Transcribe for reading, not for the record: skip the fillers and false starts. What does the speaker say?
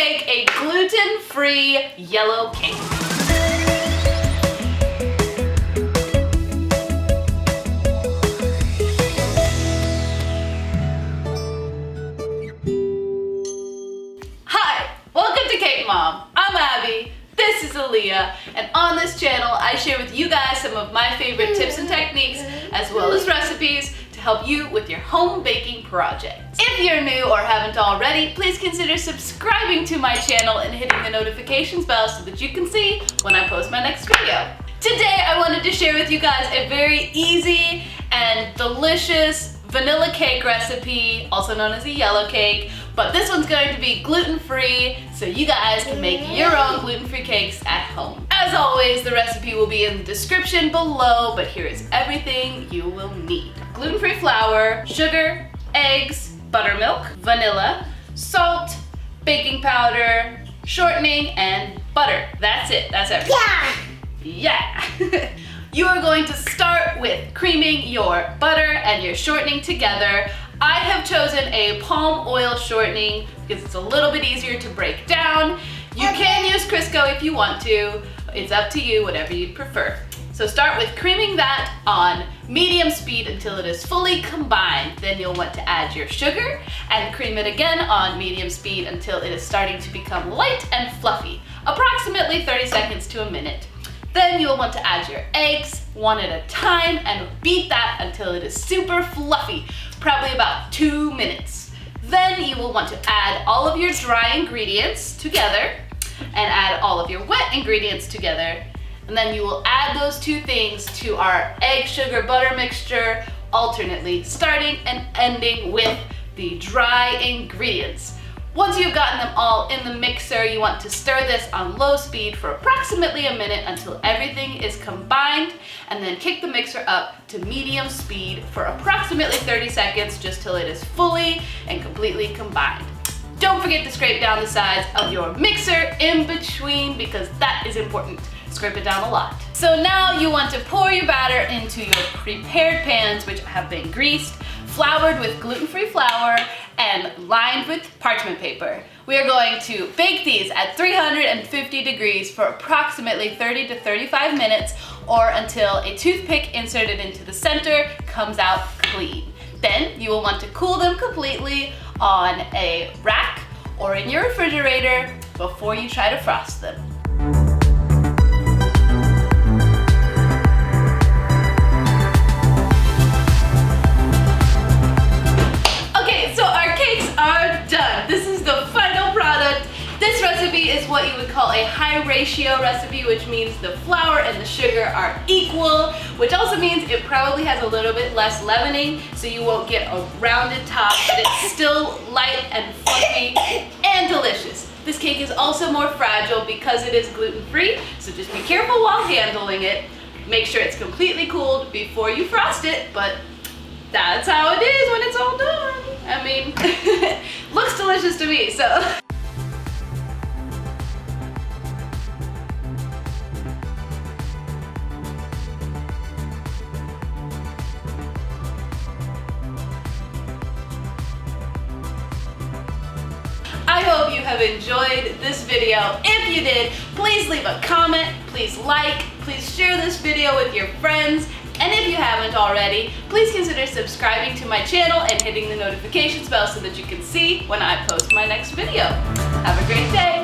make a gluten-free yellow cake. Hi, welcome to Cake Mom. I'm Abby. This is Aaliyah, and on this channel I share with you guys some of my favorite tips and techniques as well as recipes to help you with your home baking projects. If you're new or haven't already, please consider subscribing to my channel and hitting the notifications bell so that you can see when I post my next video. Today I wanted to share with you guys a very easy and delicious vanilla cake recipe, also known as a yellow cake, but this one's going to be gluten-free, so you guys can make your own gluten-free cakes at home. As always, the recipe will be in the description below, but here is everything you will need. Gluten-free flour, sugar, eggs, buttermilk, vanilla, salt, baking powder, shortening, and butter. That's it, that's everything. Yeah! You are going to start with creaming your butter and your shortening together. I have chosen a palm oil shortening because it's a little bit easier to break down. You can use Crisco if you want to. It's up to you, whatever you'd prefer. So start with creaming that on medium speed until it is fully combined. Then you'll want to add your sugar and cream it again on medium speed until it is starting to become light and fluffy, approximately 30 seconds to a minute. Then you'll want to add your eggs one at a time and beat that until it is super fluffy, probably about 2 minutes. Then you will want to add all of your dry ingredients together and add all of your wet ingredients together. And then you will add those two things to our egg, sugar, butter mixture alternately, starting and ending with the dry ingredients. Once you've gotten them all in the mixer, you want to stir this on low speed for approximately a minute until everything is combined, and then kick the mixer up to medium speed for approximately 30 seconds just till it is fully and completely combined. Don't forget to scrape down the sides of your mixer in between because that is important. Scrape it down a lot. So now you want to pour your batter into your prepared pans, which have been greased, floured with gluten-free flour, and lined with parchment paper. We are going to bake these at 350 degrees for approximately 30 to 35 minutes or until a toothpick inserted into the center comes out clean. Then you will want to cool them completely on a rack or in your refrigerator before you try to frost them. Is what you would call a high ratio recipe, which means the flour and the sugar are equal, which also means it probably has a little bit less leavening, so you won't get a rounded top, but it's still light and fluffy and delicious. This cake is also more fragile because it is gluten-free, so just be careful while handling it. Make sure it's completely cooled before you frost it, but that's how it is when it's all done. I mean, looks delicious to me, so. I hope you have enjoyed this video. If you did, please leave a comment, please like, please share this video with your friends, and if you haven't already, please consider subscribing to my channel and hitting the notifications bell so that you can see when I post my next video. Have a great day!